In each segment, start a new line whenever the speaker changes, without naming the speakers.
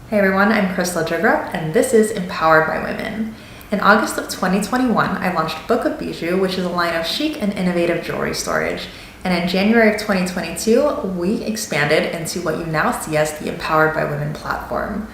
Hey everyone, I'm Crystal Jigrup, and this is Empowered by Women. In August of 2021, I launched Book of Bijou, which is a line of chic and innovative jewelry storage. And in January of 2022, we expanded into what you now see as the Empowered by Women platform.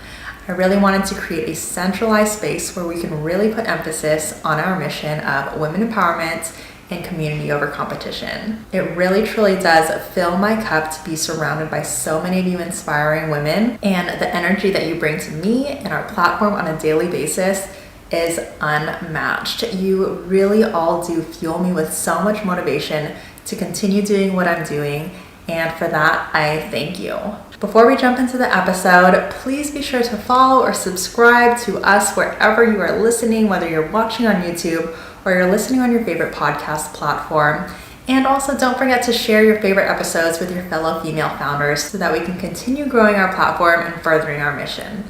I really wanted to create a centralized space where we can really put emphasis on our mission of women empowerment and community over competition. It really truly does fill my cup to be surrounded by so many of you inspiring women, and the energy that you bring to me and our platform on a daily basis is unmatched. You really all do fuel me with so much motivation to continue doing what I'm doing, and for that, I thank you. Before we jump into the episode, please be sure to follow or subscribe to us wherever you are listening, whether you're watching on YouTube or you're listening on your favorite podcast platform. And also don't forget to share your favorite episodes with your fellow female founders so that we can continue growing our platform and furthering our mission.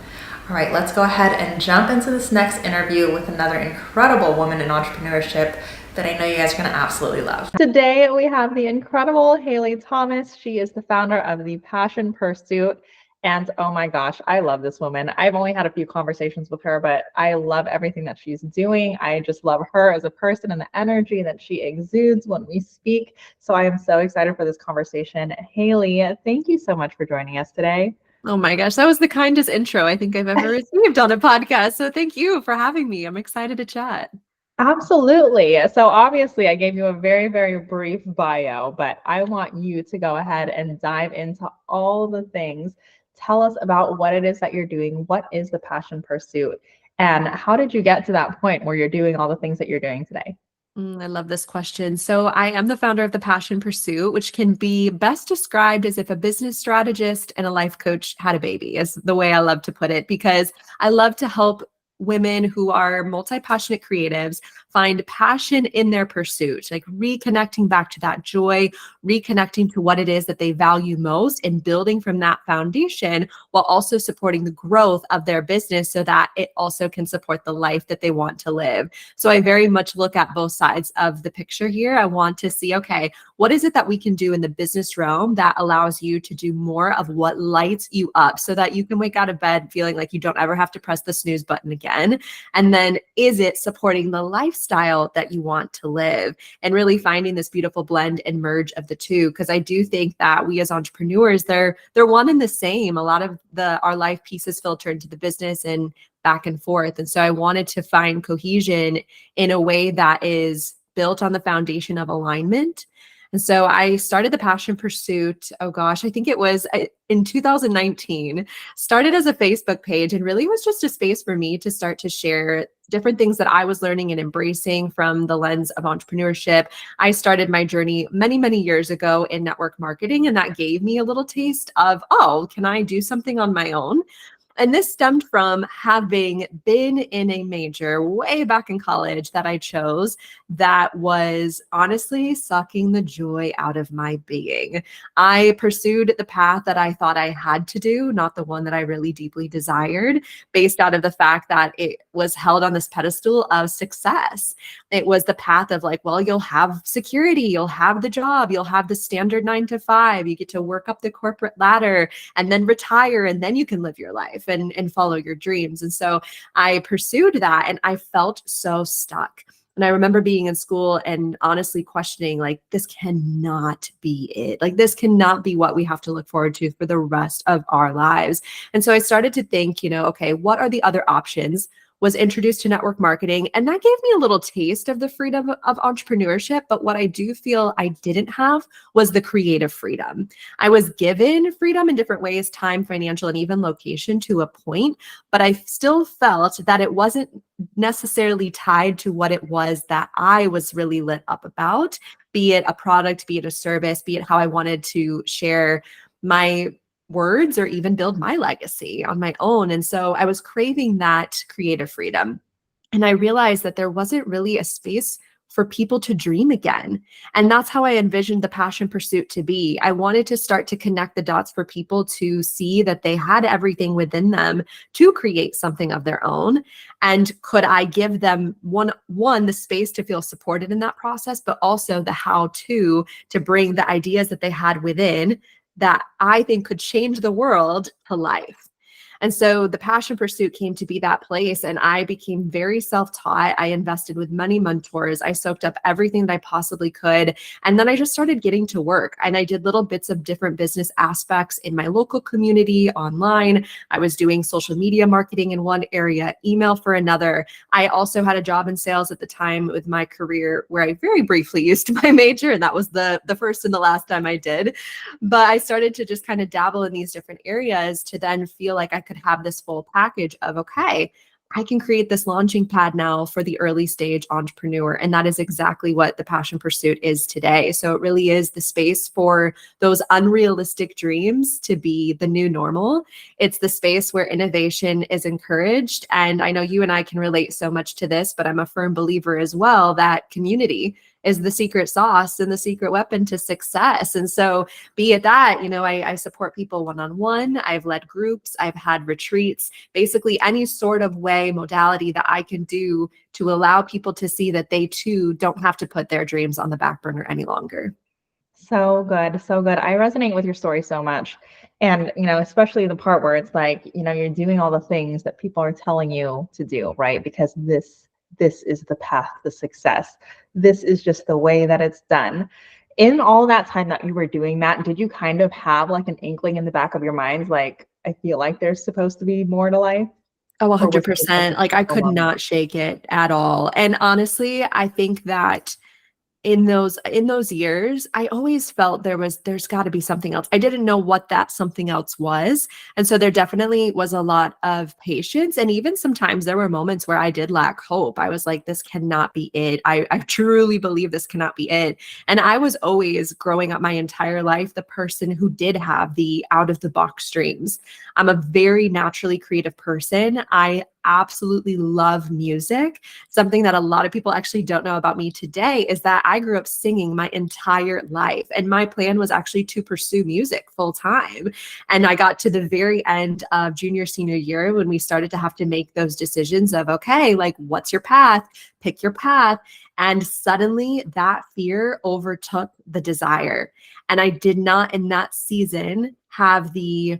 All right, let's go ahead and jump into this next interview with another incredible woman in entrepreneurship that I know you guys are going to absolutely love. Today, we have the incredible Haley Thomas. She is the founder of The Passion Pursuit. And oh my gosh, I love this woman. I've only had a few conversations with her, but I love everything that she's doing. I just love her as a person and the energy that she exudes when we speak. So I am so excited for this conversation. Haley, thank you so much for joining us today.
Oh my gosh, that was the kindest intro I think I've ever received on a podcast. So thank you for having me. I'm excited to chat.
Absolutely. So obviously I gave you a very, very brief bio, but I want you to go ahead and dive into all the things. Tell us about what it is that you're doing. What is the Passion Pursuit? And how did you get to that point where you're doing all the things that you're doing today?
I love this question. So I am the founder of The Passion Pursuit, which can be best described as if a business strategist and a life coach had a baby, is the way I love to put it, because I love to help women who are multi-passionate creatives find passion in their pursuit, like reconnecting back to that joy, reconnecting to what it is that they value most, and building from that foundation while also supporting the growth of their business so that it also can support the life that they want to live. So I very much look at both sides of the picture here. I want to see, okay, what is it that we can do in the business realm that allows you to do more of what lights you up so that you can wake out of bed feeling like you don't ever have to press the snooze button again? And then is it supporting the lifestyle that you want to live? And really finding this beautiful blend and merge of the two, because I do think that we as entrepreneurs, they're one and the same. A lot of our life pieces filter into the business and back and forth. And so I wanted to find cohesion in a way that is built on the foundation of alignment. And so I started The Passion Pursuit, oh gosh, I think it was in 2019, started as a Facebook page, and really was just a space for me to start to share different things that I was learning and embracing from the lens of entrepreneurship. I started my journey many, many years ago in network marketing, and that gave me a little taste of, oh, can I do something on my own? And this stemmed from having been in a major way back in college that I chose that was honestly sucking the joy out of my being. I pursued the path that I thought I had to do, not the one that I really deeply desired, based out of the fact that it was held on this pedestal of success. It was the path of like, well, you'll have security, you'll have the job, you'll have the standard 9 to 5, you get to work up the corporate ladder and then retire, and then you can live your life and follow your dreams. And so I pursued that, and I felt so stuck. And I remember being in school and honestly questioning, like, this cannot be it. Like, this cannot be what we have to look forward to for the rest of our lives. And so I started to think, okay, what are the other options? Was introduced to network marketing, and that gave me a little taste of the freedom of entrepreneurship. But what I do feel I didn't have was the creative freedom. I was given freedom in different ways, time, financial, and even location to a point, but I still felt that it wasn't necessarily tied to what it was that I was really lit up about, be it a product, be it a service, be it how I wanted to share my words or even build my legacy on my own. And so I was craving that creative freedom. And I realized that there wasn't really a space for people to dream again. And that's how I envisioned the Passion Pursuit to be. I wanted to start to connect the dots for people to see that they had everything within them to create something of their own. And could I give them one, the space to feel supported in that process, but also the how to bring the ideas that they had within that I think could change the world to life. And so the passion pursuit came to be that place. And I became very self-taught. I invested with many mentors. I soaked up everything that I possibly could. And then I just started getting to work. And I did little bits of different business aspects in my local community, online. I was doing social media marketing in one area, email for another. I also had a job in sales at the time with my career where I very briefly used my major, and that was the first and the last time I did. But I started to just kind of dabble in these different areas to then feel like I could have this full package of, okay, I can create this launching pad now for the early stage entrepreneur. And that is exactly what the passion pursuit is today. So it really is the space for those unrealistic dreams to be the new normal. It's the space where innovation is encouraged. And I know you and I can relate so much to this, but I'm a firm believer as well that community is the secret sauce and the secret weapon to success. And so be it that, I support people one-on-one, I've led groups, I've had retreats, basically any sort of way, modality that I can do to allow people to see that they too don't have to put their dreams on the back burner any longer.
So good, so good. I resonate with your story so much. And, especially the part where it's like, you're doing all the things that people are telling you to do, right? Because this is the path to success. This is just the way that it's done. In all that time that you were doing that, did you kind of have like an inkling in the back of your mind, like, I feel like there's supposed to be more to life?
Oh,
Or was it just like
100%. Like I could
overwhelming?
not shake it at all. And honestly, I think that in those years, I always felt there's got to be something else. I didn't know what that something else was. And so there definitely was a lot of patience. And even sometimes there were moments where I did lack hope. I was like, this cannot be it. I truly believe this cannot be it. And I was always growing up my entire life the person who did have the out of the box dreams. I'm a very naturally creative person. I absolutely love music. Something that a lot of people actually don't know about me today is that I grew up singing my entire life. And my plan was actually to pursue music full time. And I got to the very end of junior, senior year when we started to have to make those decisions of, okay, like, what's your path? Pick your path. And suddenly that fear overtook the desire. And I did not in that season have the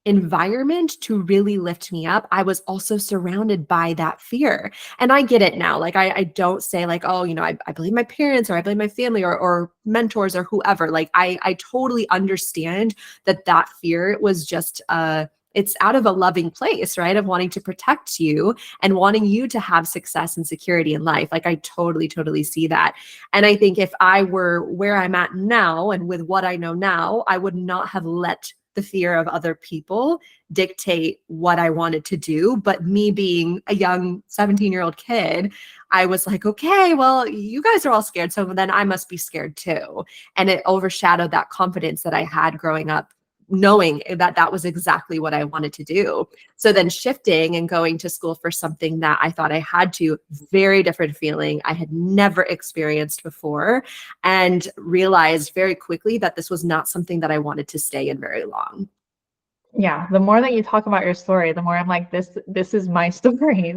environment to really lift me up. I was also surrounded by that fear. And I get it now. Like I don't say like, oh, I blame my parents or I blame my family or mentors or whoever. Like I totally understand that fear was just it's out of a loving place, right? Of wanting to protect you and wanting you to have success and security in life. Like I totally, totally see that. And I think if I were where I'm at now and with what I know now, I would not have let the fear of other people dictate what I wanted to do. But me being a young 17-year-old kid, I was like, okay, well, you guys are all scared. So then I must be scared too. And it overshadowed that confidence that I had growing up, knowing that that was exactly what I wanted to do. So then shifting and going to school for something that I thought I had to, very different feeling I had never experienced before, and realized very quickly that this was not something that I wanted to stay in very long.
Yeah, the more that you talk about your story, the more I'm like, this is my story.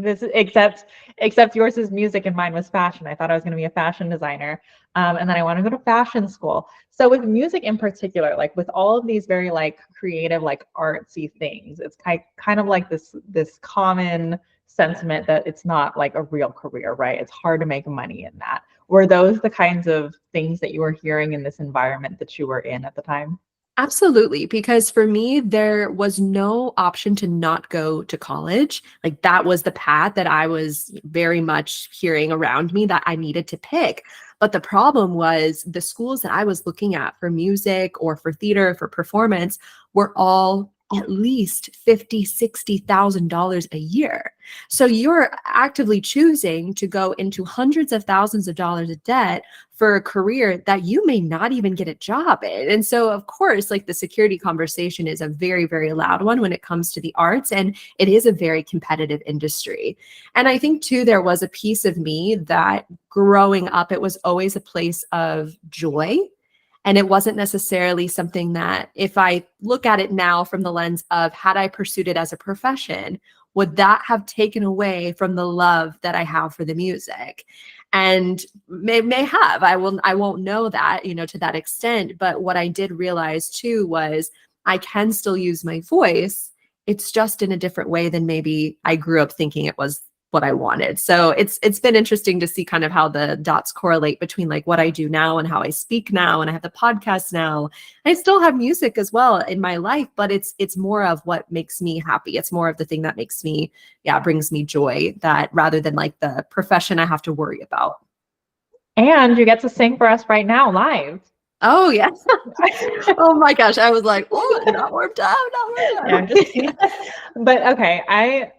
Except yours is music and mine was fashion. I thought I was going to be a fashion designer, and then I want to go to fashion school. So with music in particular, like with all of these very like creative, like artsy things, it's kind of like this common sentiment that it's not like a real career, right? It's hard to make money in that. Were those the kinds of things that you were hearing in this environment that you were in at the time?
Absolutely, because for me, there was no option to not go to college. Like that was the path that I was very much hearing around me that I needed to pick. But the problem was the schools that I was looking at for music or for theater, for performance, were all at least $50,000, $60,000 a year. So you're actively choosing to go into hundreds of thousands of dollars of debt for a career that you may not even get a job in. And so, of course, like the security conversation is a very, very loud one when it comes to the arts, and it is a very competitive industry. And I think, too, there was a piece of me that growing up, it was always a place of joy. And it wasn't necessarily something that, if I look at it now from the lens of had I pursued it as a profession, would that have taken away from the love that I have for the music? And may have. I won't know that, to that extent. But what I did realize too was I can still use my voice It's just in a different way than maybe I grew up thinking it was what I wanted. So it's been interesting to see kind of how the dots correlate between like what I do now and how I speak now, and I have the podcast now. I still have music as well in my life, but it's more of what makes me happy. It's more of the thing that makes me, brings me joy, that rather than like the profession I have to worry about.
And you get to sing for us right now live.
Oh yes. Oh my gosh. I was like, oh, not warmed up, not warmed up.
Yeah, I'm just kidding. But okay,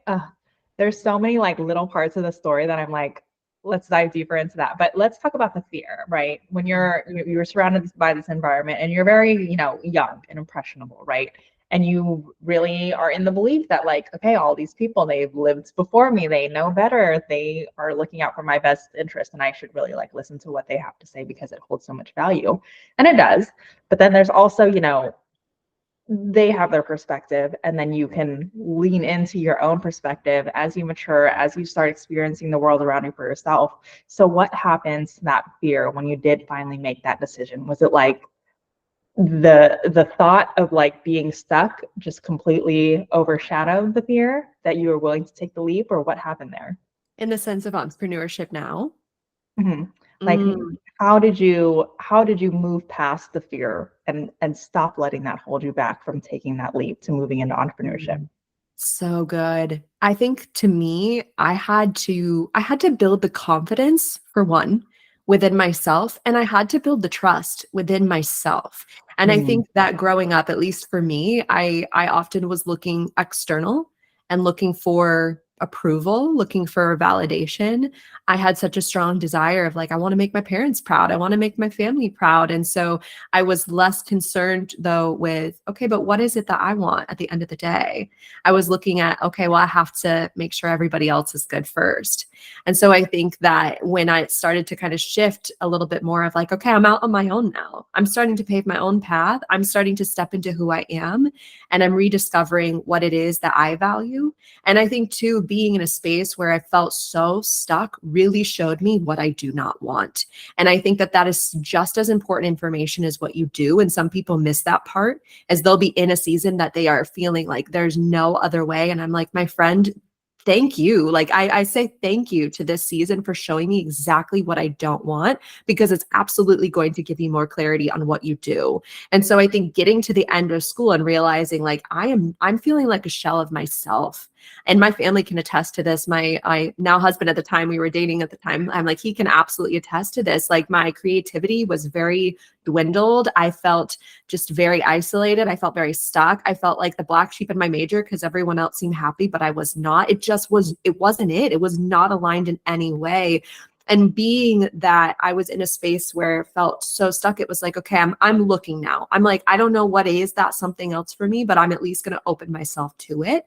there's so many like little parts of the story that I'm like, let's dive deeper into that. But let's talk about the fear, right? When you're surrounded by this environment and you're very, young and impressionable, right? And you really are in the belief that like, okay, all these people, they've lived before me, they know better, they are looking out for my best interest, and I should really like listen to what they have to say because it holds so much value. And it does. But then there's also, they have their perspective, and then you can lean into your own perspective as you mature, as you start experiencing the world around you for yourself. So what happens to that fear when you did finally make that decision? Was it like the thought of like being stuck just completely overshadowed the fear that you were willing to take the leap, or what happened there?
In the sense of entrepreneurship now.
Mm-hmm. Like, how did you move past the fear and stop letting that hold you back from taking that leap to moving into entrepreneurship?
So good. I think to me, I had to build the confidence, for one, within myself, and I had to build the trust within myself. And I think that growing up, at least for me, I often was looking external and looking for approval, looking for validation. I had such a strong desire of like, I want to make my parents proud. I want to make my family proud. And so I was less concerned though with, okay, but what is it that I want at the end of the day? I was looking at, okay, well, I have to make sure everybody else is good first. And so I think that when I started to kind of shift a little bit more of like, okay, I'm out on my own now. I'm starting to pave my own path. I'm starting to step into who I am, and I'm rediscovering what it is that I value. And I think too, being in a space where I felt so stuck really showed me what I do not want. And I think that that is just as important information as what you do. And some people miss that part, as they'll be in a season that they are feeling like there's no other way. And I'm like, my friend, thank you. Like I say thank you to this season for showing me exactly what I don't want, because it's absolutely going to give you more clarity on what you do. And so I think getting to the end of school and realizing like I'm feeling like a shell of myself. And my family can attest to this. My now husband, at the time we were dating at the time, I'm like, he can absolutely attest to this. Like my creativity was very dwindled. I felt just very isolated. I felt very stuck. I felt like the black sheep in my major because everyone else seemed happy, but I was not. It wasn't it. It was not aligned in any way. And being that I was in a space where it felt so stuck, it was like, okay, I'm looking now. I'm like, I don't know what is that something else for me, but I'm at least going to open myself to it.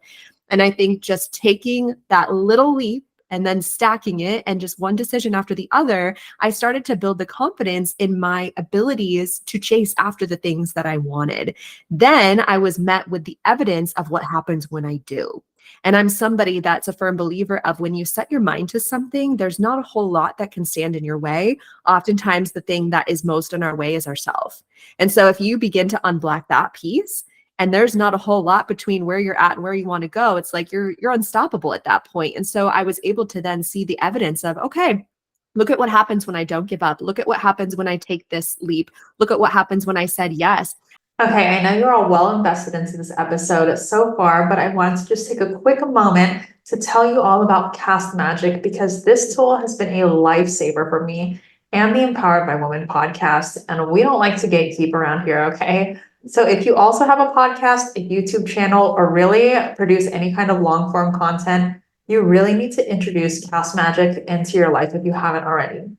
And I think just taking that little leap and then stacking it and just one decision after the other, I started to build the confidence in my abilities to chase after the things that I wanted. Then I was met with the evidence of what happens when I do. And I'm somebody that's a firm believer of when you set your mind to something, there's not a whole lot that can stand in your way. Oftentimes the thing that is most in our way is ourselves. And so if you begin to unblock that piece, and there's not a whole lot between where you're at and where you want to go, it's like you're unstoppable at that point. And so I was able to then see the evidence of, okay, look at what happens when I don't give up. Look at what happens when I take this leap. Look at what happens when I said yes.
Okay, I know you're all well invested into this episode so far, but I wanted to just take a quick moment to tell you all about Cast Magic, because this tool has been a lifesaver for me and the Empowered by Women podcast. And we don't like to gatekeep around here, okay? So if you also have a podcast, a YouTube channel, or really produce any kind of long form content, you really need to introduce Cast Magic into your life if you haven't already.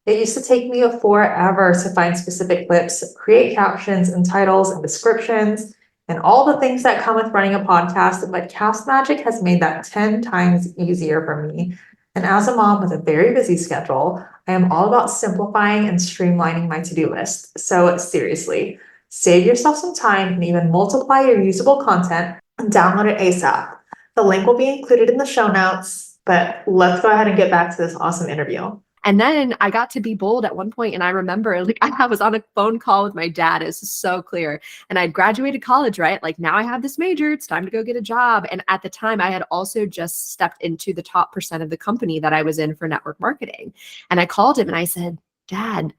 It used to take me forever to find specific clips, create captions and titles and descriptions, and all the things that come with running a podcast, but Cast Magic has made that 10 times easier for me. And as a mom with a very busy schedule, I am all about simplifying and streamlining my to-do list. So seriously, save yourself some time and even multiply your usable content and download it ASAP. The link will be included in the show notes, but let's go ahead and get back to this awesome interview.
And then I got to be bold at one point, and I remember like I was on a phone call with my dad. It's so clear. And I'd graduated college, right? Like now I have this major, it's time to go get a job. And at the time I had also just stepped into the top percent of the company that I was in for network marketing. And I called him and I said, Dad,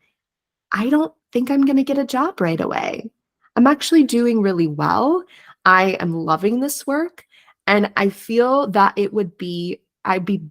I don't think I'm going to get a job right away. I'm actually doing really well. I am loving this work. And I feel that I'd be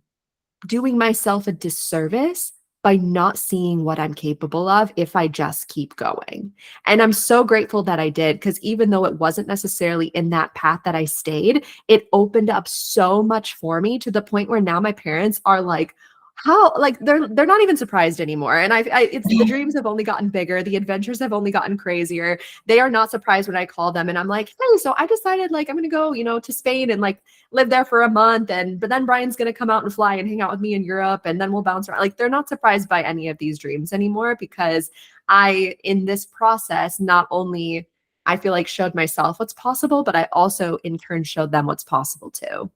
doing myself a disservice by not seeing what I'm capable of if I just keep going. And I'm so grateful that I did, because even though it wasn't necessarily in that path that I stayed, it opened up so much for me to the point where now my parents are like, how, like they're not even surprised anymore. And it's the dreams have only gotten bigger, the adventures have only gotten crazier. They are not surprised when I call them and I'm like, hey, so I decided like I'm gonna go, to Spain and like live there for a month, but then Brian's gonna come out and fly and hang out with me in Europe, and then we'll bounce around. Like they're not surprised by any of these dreams anymore, because in this process, not only I feel like showed myself what's possible, but I also in turn showed them what's possible too.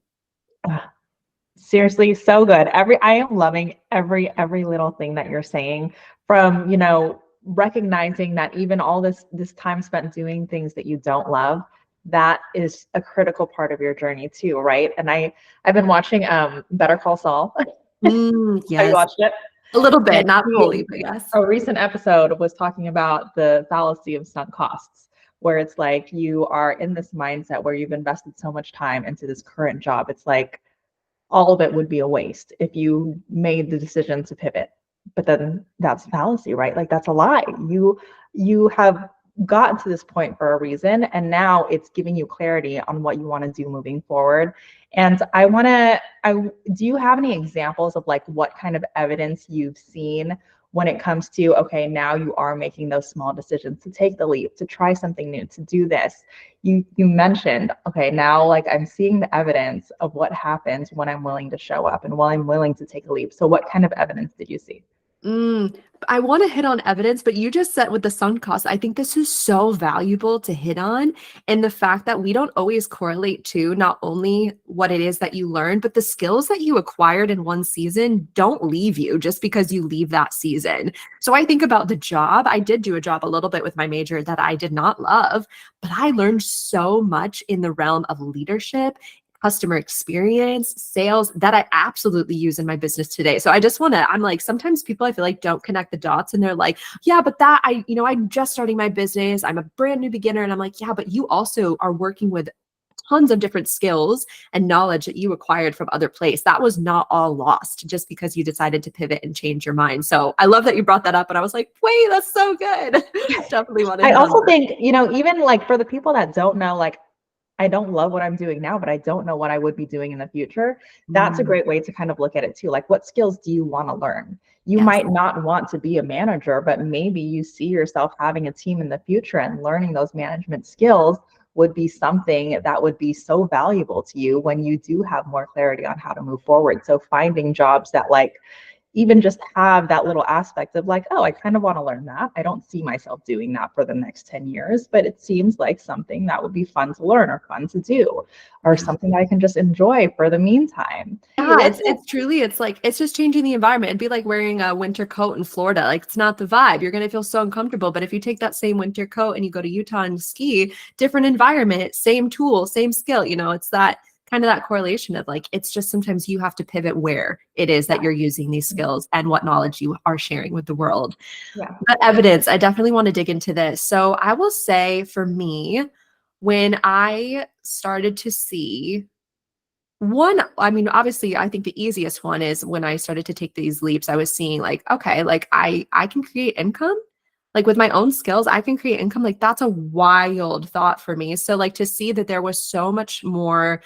Seriously, so good. I am loving every little thing that you're saying, from, recognizing that even all this time spent doing things that you don't love, that is a critical part of your journey too, right? And I've been watching Better Call Saul. Have you
Yes,
watched it?
a little bit,
And
not fully, but yes.
a recent episode was talking about the fallacy of sunk costs, where it's like you are in this mindset where you've invested so much time into this current job. It's like all of it would be a waste if you made the decision to pivot. But then that's fallacy, right? Like that's a lie. You have gotten to this point for a reason, and now it's giving you clarity on what you want to do moving forward. And do you have any examples of like what kind of evidence you've seen when it comes to, okay, now you are making those small decisions to take the leap, to try something new, to do this? You mentioned, okay, now like I'm seeing the evidence of what happens when I'm willing to show up and when I'm willing to take a leap. So what kind of evidence did you see?
I want to hit on evidence, but you just said with the sunk cost, I think this is so valuable to hit on. And the fact that we don't always correlate to not only what it is that you learned, but the skills that you acquired in one season don't leave you just because you leave that season. So I think about the job. I did do a job a little bit with my major that I did not love, but I learned so much in the realm of leadership, customer experience, sales, that I absolutely use in my business today. So I'm like, sometimes people I feel like don't connect the dots, and they're like, yeah, but I'm just starting my business. I'm a brand new beginner. And I'm like, yeah, but you also are working with tons of different skills and knowledge that you acquired from other places. That was not all lost just because you decided to pivot and change your mind. So I love that you brought that up. And I was like, wait, that's so good. Definitely want to.
I also think, even like for the people that don't know, like, I don't love what I'm doing now, but I don't know what I would be doing in the future. That's a great way to kind of look at it too. Like, what skills do you want to learn? You might not want to be a manager, but maybe you see yourself having a team in the future, and learning those management skills would be something that would be so valuable to you when you do have more clarity on how to move forward. So finding jobs that like even just have that little aspect of like, oh, I kind of want to learn that. I don't see myself doing that for the next 10 years, but it seems like something that would be fun to learn or fun to do, or something I can just enjoy for the meantime.
Yeah, it's like, it's just changing the environment. It'd be like wearing a winter coat in Florida. Like, it's not the vibe. You're going to feel so uncomfortable. But if you take that same winter coat and you go to Utah and ski, different environment, same tool, same skill, it's that kind of that correlation of like, it's just sometimes you have to pivot where it is that you're using these skills and what knowledge you are sharing with the world.
Yeah.
But evidence, I definitely want to dig into this. So I will say for me, when I started to see obviously, I think the easiest one is when I started to take these leaps, I was seeing like, okay, like I can create income. Like with my own skills, I can create income. Like that's a wild thought for me. So like to see that there was so much more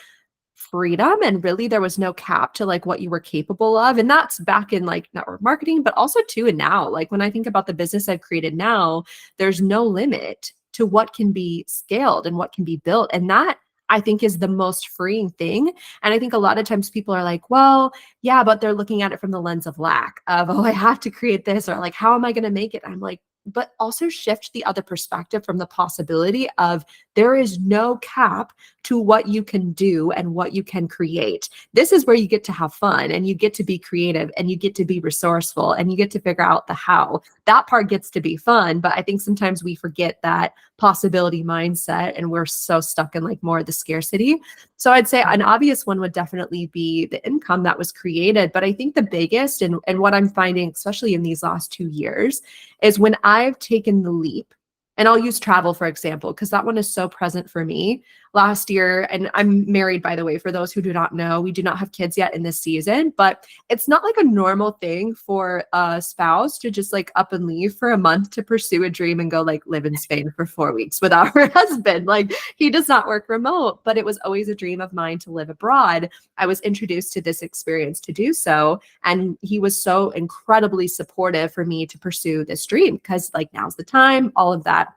freedom, and really there was no cap to like what you were capable of. And that's back in like network marketing, but also too, and now, like when I think about the business I've created now, there's no limit to what can be scaled and what can be built. And that I think is the most freeing thing. And I think a lot of times people are like, well, yeah, but they're looking at it from the lens of lack of, oh, I have to create this, or like, how am I going to make it? I'm like, but also shift the other perspective from the possibility of there is no cap to what you can do and what you can create. This is where you get to have fun and you get to be creative and you get to be resourceful and you get to figure out the how. That part gets to be fun, but I think sometimes we forget that possibility mindset and we're so stuck in like more of the scarcity. So I'd say an obvious one would definitely be the income that was created. But I think the biggest and what I'm finding, especially in these last 2 years, is when I've taken the leap, and I'll use travel, for example, because that one is so present for me. Last year, and I'm married, by the way, for those who do not know, we do not have kids yet in this season, but it's not like a normal thing for a spouse to just like up and leave for a month to pursue a dream and go like live in Spain for 4 weeks without her husband. Like he does not work remote, but it was always a dream of mine to live abroad. I was introduced to this experience to do so. And he was so incredibly supportive for me to pursue this dream because like now's the time, all of that.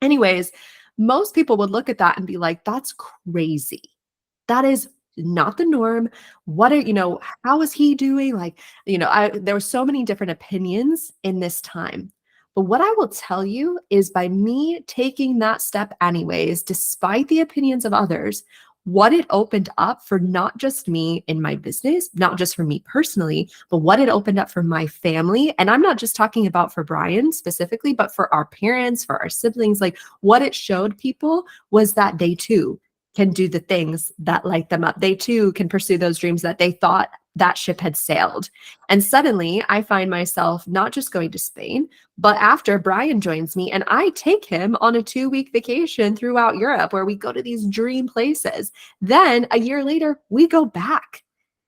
Anyways, most people would look at that and be like, that's crazy. That is not the norm. What are, how is he doing? Like, there were so many different opinions in this time. But what I will tell you is by me taking that step anyways, despite the opinions of others, what it opened up for not just me in my business, not just for me personally, but what it opened up for my family. And I'm not just talking about for Brian specifically, but for our parents, for our siblings. Like what it showed people was that they too can do the things that light them up. They too can pursue those dreams that they thought that ship had sailed. And suddenly I find myself not just going to Spain, but after Brian joins me and I take him on a 2-week vacation throughout Europe where we go to these dream places. Then a year later, we go back.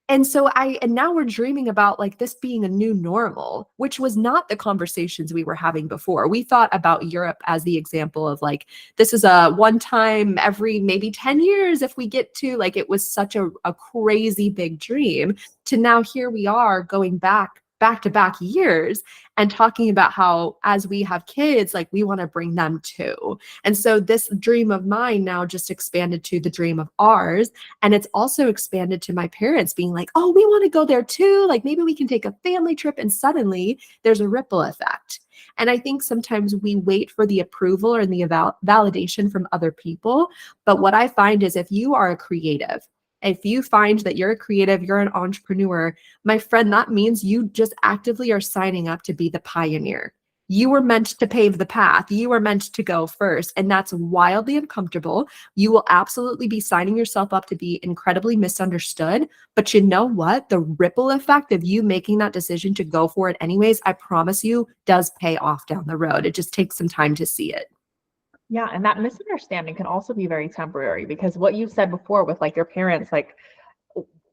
And so and now we're dreaming about like this being a new normal, which was not the conversations we were having before. We thought about Europe as the example of like, this is a one time every maybe 10 years if we get to, like, it was such a crazy big dream to now here we are going back to back years and talking about how as we have kids, like we want to bring them too. And so this dream of mine now just expanded to the dream of ours. And it's also expanded to my parents being like, oh, we want to go there too. Like maybe we can take a family trip. And suddenly there's a ripple effect. And I think sometimes we wait for the approval or the validation from other people. But what I find is if you are a creative, if you find that you're a creative, you're an entrepreneur, my friend, that means you just actively are signing up to be the pioneer. You were meant to pave the path. You were meant to go first. And that's wildly uncomfortable. You will absolutely be signing yourself up to be incredibly misunderstood. But you know what? The ripple effect of you making that decision to go for it anyways, I promise you, does pay off down the road. It just takes some time to see it.
Yeah, and that misunderstanding can also be very temporary because what you said before with like your parents, like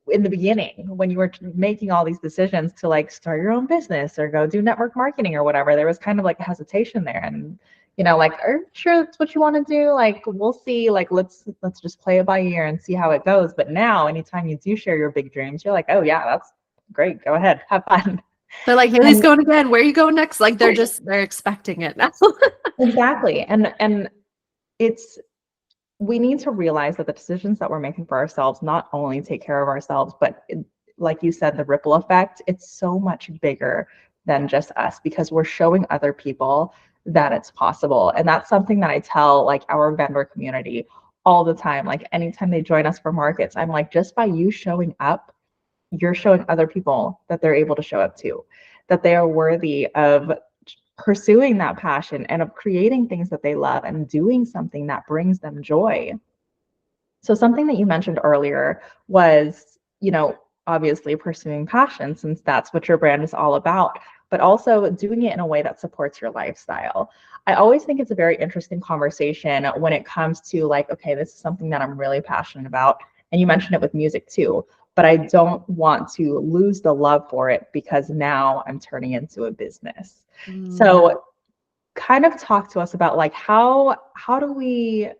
in the beginning when you were making all these decisions to like start your own business or go do network marketing or whatever, there was kind of like a hesitation there. And like, are you sure that's what you want to do? Like, we'll see. Like, let's just play it by ear and see how it goes. But now, anytime you do share your big dreams, you're like, oh yeah, that's great. Go ahead, have fun.
They're like, Haley's going again. Where are you going next? Like they're expecting it now.
Exactly. And we need to realize that the decisions that we're making for ourselves not only take care of ourselves, but like you said, the ripple effect, it's so much bigger than just us because we're showing other people that it's possible. And that's something that I tell like our vendor community all the time. Like anytime they join us for markets, I'm like, just by you showing up, you're showing other people that they're able to show up too, that they are worthy of pursuing that passion and of creating things that they love and doing something that brings them joy. So something that you mentioned earlier was, obviously pursuing passion since that's what your brand is all about, but also doing it in a way that supports your lifestyle. I always think it's a very interesting conversation when it comes to like, okay, this is something that I'm really passionate about. And you mentioned it with music too, but I don't want to lose the love for it because now I'm turning into a business. So kind of talk to us about like how do we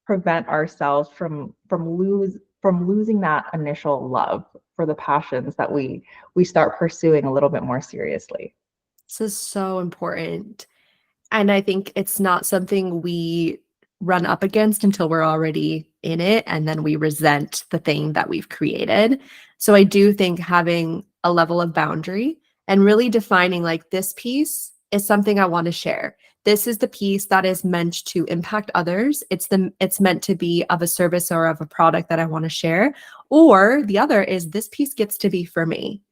prevent ourselves from losing that initial love for the passions that we start pursuing a little bit more seriously.
This is so important. And I think it's not something we run up against until we're already in it and then we resent the thing that we've created. So I do think having a level of boundary and really defining like this piece is something I want to share. this is the piece that is meant to impact others. It's meant to be of a service or of a product that I want to share. Or the other is this piece gets to be for me.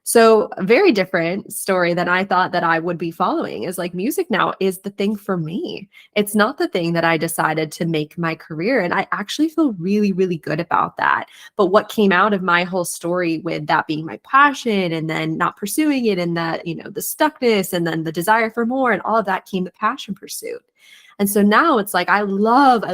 So a very different story than I thought that I would be following is like music now is the thing for me. It's not the thing that I decided to make my career. And I actually feel really, really good about that. But what came out of my whole story with that being my passion and then not pursuing it and that, the stuckness and then the desire for more and all of that came the passion pursuit. And so now it's like I love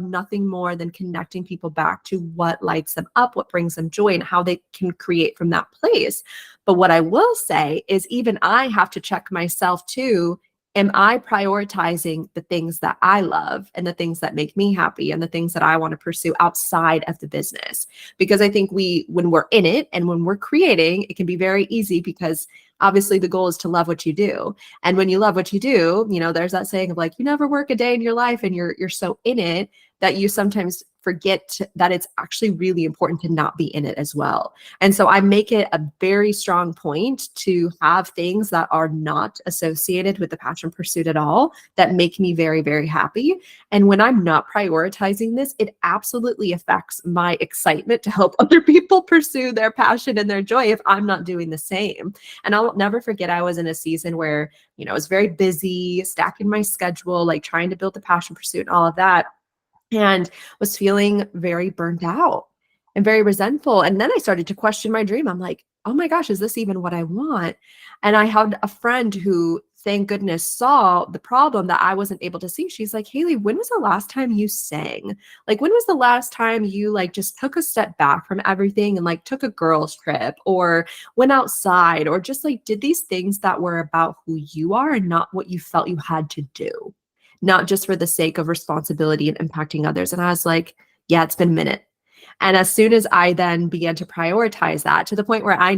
nothing more than connecting people back to what lights them up, what brings them joy, and how they can create from that place. But what I will say is even I have to check myself too. Am I prioritizing the things that I love and the things that make me happy and the things that I want to pursue outside of the business? Because I think when we're in it and when we're creating, it can be very easy because obviously the goal is to love what you do. And when you love what you do, there's that saying of like, you never work a day in your life and you're so in it that you sometimes forget that it's actually really important to not be in it as well. And so I make it a very strong point to have things that are not associated with the passion pursuit at all that make me very, very happy. And when I'm not prioritizing this, it absolutely affects my excitement to help other people pursue their passion and their joy if I'm not doing the same. And I'll never forget, I was in a season where, I was very busy, stacking my schedule, like trying to build the passion pursuit and all of that, and was feeling very burnt out and very resentful. And then I started to question my dream. I'm like, oh my gosh, is this even what I want? And I had a friend who, thank goodness, saw the problem that I wasn't able to see. She's like, Haley, when was the last time you sang? Like, when was the last time you like just took a step back from everything and like took a girls trip or went outside or just like did these things that were about who you are and not what you felt you had to do? Not just for the sake of responsibility and impacting others. And I was like, yeah, it's been a minute. And as soon as I then began to prioritize that to the point where I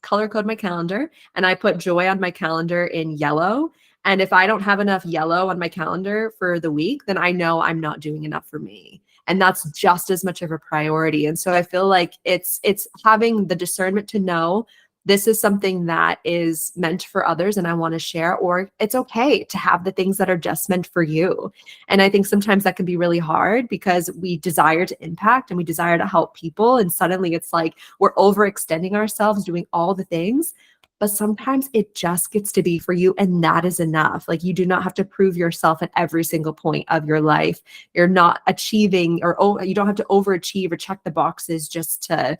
color code my calendar and I put joy on my calendar in yellow. And if I don't have enough yellow on my calendar for the week, then I know I'm not doing enough for me. And that's just as much of a priority. And so I feel like it's having the discernment to know this is something that is meant for others and I want to share, or it's okay to have the things that are just meant for you. And I think sometimes that can be really hard because we desire to impact and we desire to help people. And suddenly it's like we're overextending ourselves doing all the things. But sometimes it just gets to be for you. And that is enough. Like you do not have to prove yourself at every single point of your life. You're not achieving or you don't have to overachieve or check the boxes just to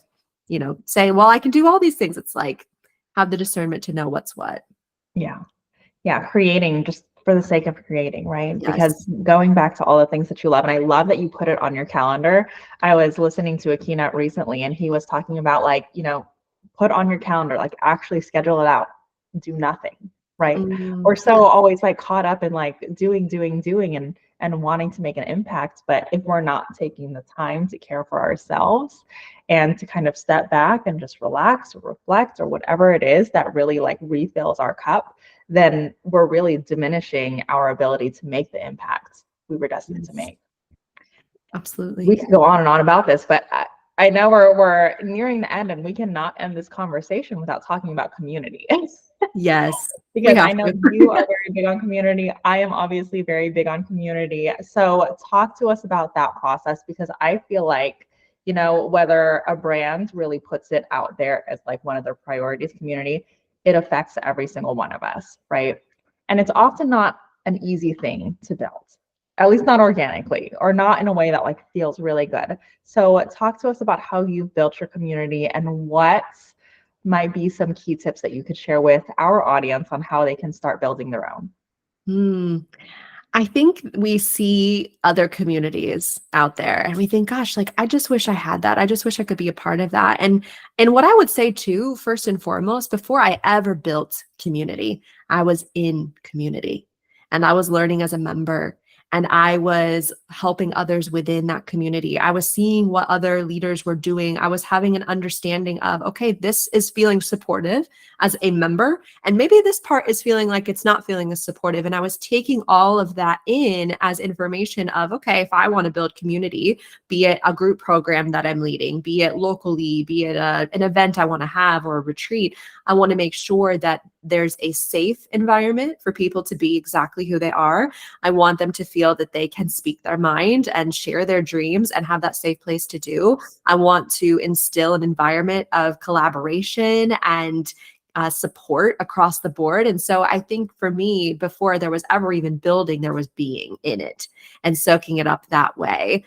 say, well, I can do all these things. It's like, have the discernment to know what's what.
Yeah. Yeah. Creating just for the sake of creating, right?
Yes.
Because going back to all the things that you love, and I love that you put it on your calendar. I was listening to a keynote recently and he was talking about like, put on your calendar, like actually schedule it out, do nothing, right? We're so always like caught up in like doing and wanting to make an impact. But if we're not taking the time to care for ourselves and to kind of step back and just relax or reflect or whatever it is that really like refills our cup, then we're really diminishing our ability to make the impact we were destined to make.
Absolutely.
We could go on and on about this, but I know we're nearing the end and we cannot end this conversation without talking about community.
Yes.
Because I know you are very big on community. I am obviously very big on community. So talk to us about that process, because I feel like, whether a brand really puts it out there as like one of their priorities, community, it affects every single one of us, right? And it's often not an easy thing to build, at least not organically or not in a way that like feels really good. So talk to us about how you've built your community and what might be some key tips that you could share with our audience on how they can start building their own.
I think we see other communities out there and we think, gosh, like, I just wish I had that. I just wish I could be a part of that. And what I would say too, first and foremost, before I ever built community, I was in community and I was learning as a member. And I was helping others within that community. I was seeing what other leaders were doing. I was having an understanding of, okay, this is feeling supportive as a member. And maybe this part is feeling like it's not feeling as supportive. And I was taking all of that in as information of, okay, if I want to build community, be it a group program that I'm leading, be it locally, be it an event I want to have or a retreat, I want to make sure that there's a safe environment for people to be exactly who they are. I want them to feel that they can speak their mind and share their dreams and have that safe place to do. I want to instill an environment of collaboration and support across the board. And so I think for me, before there was ever even building, there was being in it and soaking it up that way.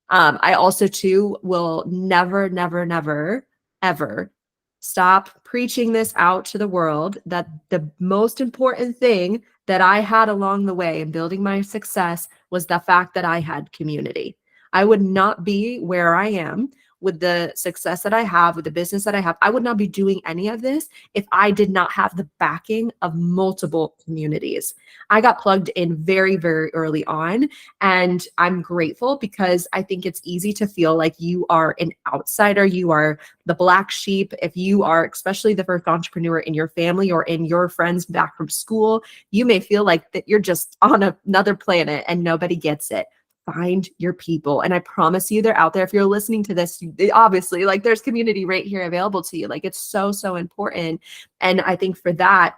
I also too will never, never, never, ever stop preaching this out to the world that the most important thing that I had along the way in building my success was the fact that I had community. I would not be where I am with the success that I have, with the business that I have. I would not be doing any of this if I did not have the backing of multiple communities. I got plugged in very, very early on. And I'm grateful because I think it's easy to feel like you are an outsider. You are the black sheep. If you are, especially the first entrepreneur in your family or in your friends back from school, you may feel like that you're just on another planet and nobody gets it. Find your people. And I promise you they're out there. If you're listening to this, obviously, like there's community right here available to you. Like it's so, so important. And I think for that,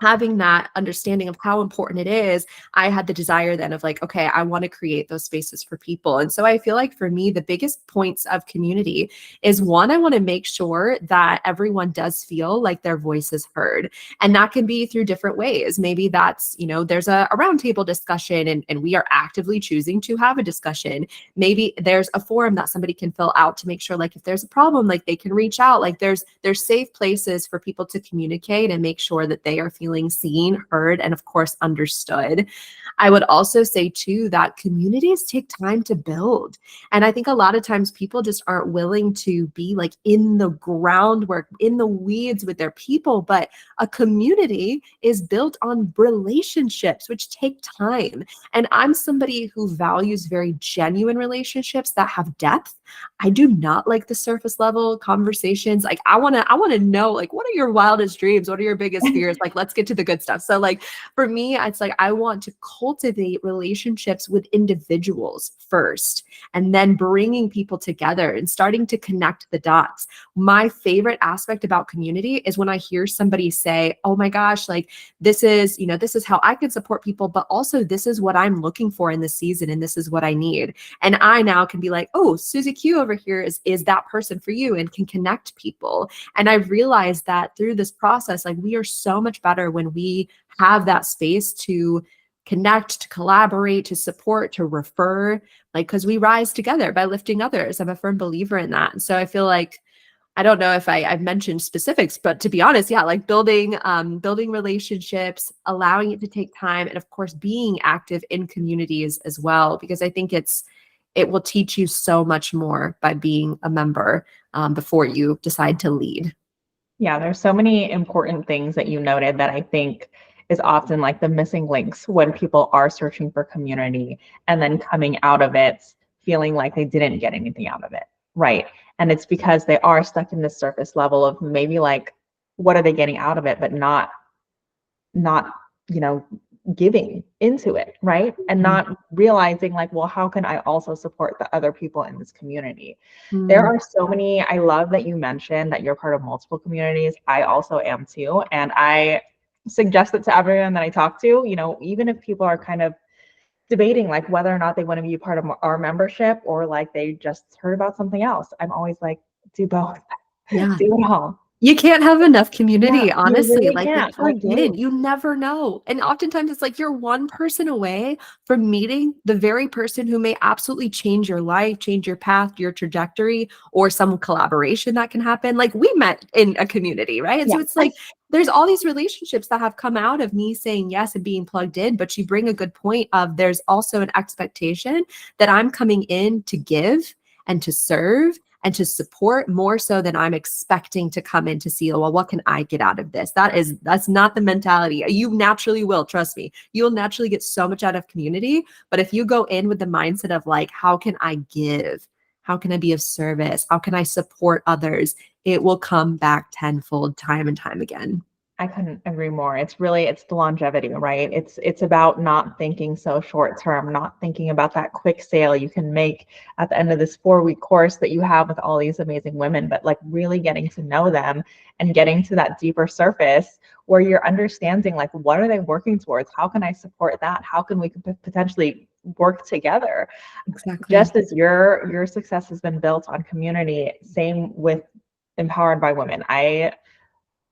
having that understanding of how important it is, I had the desire then of like, okay, I want to create those spaces for people. And so I feel like for me, the biggest points of community is one, I want to make sure that everyone does feel like their voice is heard. And that can be through different ways. Maybe that's, there's a roundtable discussion and we are actively choosing to have a discussion. Maybe there's a forum that somebody can fill out to make sure like if there's a problem, like they can reach out, like there's safe places for people to communicate and make sure that they are feeling seen, heard, and of course understood. I would also say too that communities take time to build. And I think a lot of times people just aren't willing to be like in the groundwork, in the weeds with their people. But a community is built on relationships, which take time. And I'm somebody who values very genuine relationships that have depth. I do not like the surface level conversations. Like I want to know like, what are your wildest dreams? What are your biggest fears? Like, let's get to the good stuff. So like for me, it's like, I want to cultivate relationships with individuals first, and then bringing people together and starting to connect the dots. My favorite aspect about community is when I hear somebody say, oh my gosh, like this is how I can support people, but also this is what I'm looking for in this season. And this is what I need. And I now can be like, oh, Susie Q over here is that person for you and can connect people. And I've realized that through this process, like we are so much better when we have that space to connect, to collaborate, to support, to refer, like, because we rise together by lifting others. I'm a firm believer in that. And so I feel like, I don't know if I've mentioned specifics, but to be honest, yeah, like building relationships, allowing it to take time, and of course being active in communities as well, because I think it will teach you so much more by being a member before you decide to lead.
Yeah, there's so many important things that you noted that I think is often like the missing links when people are searching for community and then coming out of it feeling like they didn't get anything out of it, right? And it's because they are stuck in this surface level of maybe like, what are they getting out of it, but not, you know, giving into it, right? And not realizing like, well, how can I also support the other people in this community? There are so many. I love that you mentioned that you're part of multiple communities. I also am too. And I suggest it to everyone that I talk to, even if people are kind of debating like whether or not they want to be a part of our membership or like they just heard about something else. I'm always like, do both.
Yeah.
Do it all.
You can't have enough community,
Yeah, you
honestly.
really
Like
can't.
get plugged in. You never know. And oftentimes it's like you're one person away from meeting the very person who may absolutely change your life, change your path, your trajectory, or some collaboration that can happen. Like we met in a community, right? And
Yeah.
so it's like there's all these relationships that have come out of me saying yes and being plugged in. But you bring a good point of there's also an expectation that I'm coming in to give and to serve and to support more so than I'm expecting to come in to see, well, what can I get out of this? That's not the mentality. You naturally will, trust me. You'll naturally get so much out of community. But if you go in with the mindset of like, how can I give? How can I be of service? How can I support others? It will come back tenfold time and time again.
I couldn't agree more. It's the longevity, right? It's about not thinking so short term, not thinking about that quick sale you can make at the end of this 4-week course that you have with all these amazing women, but like really getting to know them and getting to that deeper surface where you're understanding like what are they working towards? How can I support that? How can we potentially work together?
Exactly.
Just as your success has been built on community, same with Empowered by Women. I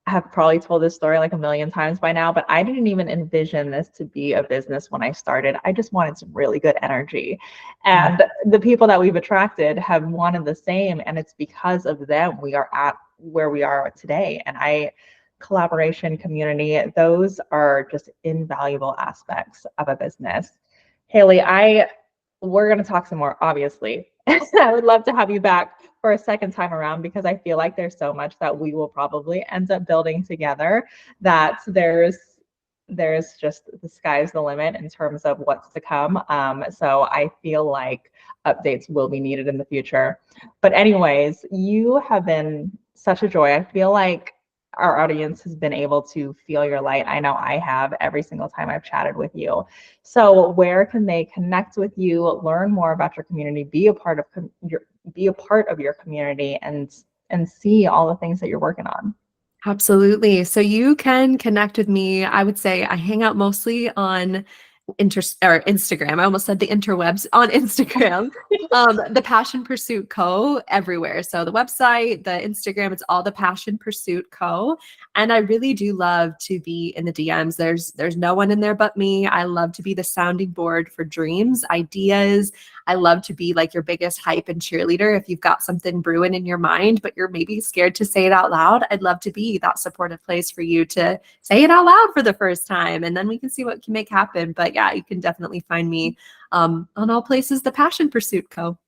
have probably told this story like a million times by now, but I didn't even envision this to be a business when I started. I just wanted some really good energy. And the people that we've attracted have wanted the same. And it's because of them we are at where we are today. And collaboration, community, those are just invaluable aspects of a business. Haley, we're going to talk some more, obviously. I would love to have you back for a second time around because I feel like there's so much that we will probably end up building together that there's just the sky's the limit in terms of what's to come. So I feel like updates will be needed in the future. But anyways, you have been such a joy. I feel like our audience has been able to feel your light. I know I have every single time I've chatted with you. So where can they connect with you, learn more about your community, be a part of your community and see all the things that you're working on?
Absolutely. So you can connect with me. I would say I hang out mostly on Instagram. I almost said the interwebs on Instagram. The Passion Pursuit Co. everywhere. So the website, the Instagram, it's all the Passion Pursuit Co. And I really do love to be in the DMs. There's no one in there but me. I love to be the sounding board for dreams, ideas. I love to be like your biggest hype and cheerleader. If you've got something brewing in your mind, but you're maybe scared to say it out loud, I'd love to be that supportive place for you to say it out loud for the first time. And then we can see what can make happen. But yeah, you can definitely find me on all places, the Passion Pursuit Co.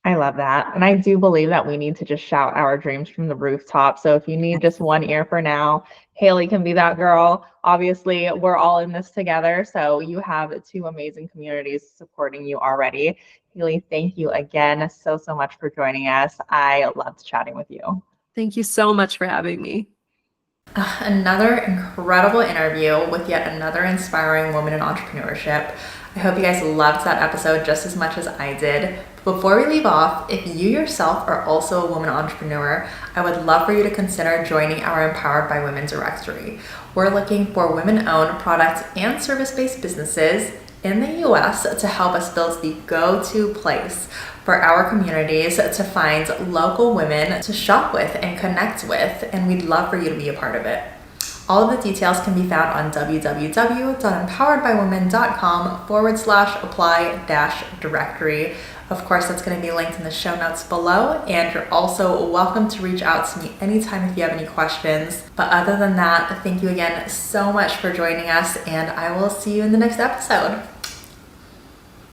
I love that. And I do believe that we need to just shout our dreams from the rooftop. So if you need just one ear for now, Haley can be that girl. Obviously, we're all in this together. So you have 2 amazing communities supporting you already. Haley, thank you again so much for joining us. I loved chatting with you.
Thank you so much for having me.
Another incredible interview with yet another inspiring woman in entrepreneurship. I hope you guys loved that episode just as much as I did. Before we leave off, if you yourself are also a woman entrepreneur, I would love for you to consider joining our Empowered by Women directory. We're looking for women-owned product and service-based businesses in the US to help us build the go-to place for our communities to find local women to shop with and connect with, and we'd love for you to be a part of it. All of the details can be found on www.empoweredbywomen.com/apply-directory. Of course, that's going to be linked in the show notes below, and you're also welcome to reach out to me anytime if you have any questions. But other than that, thank you again so much for joining us, and I will see you in the next episode.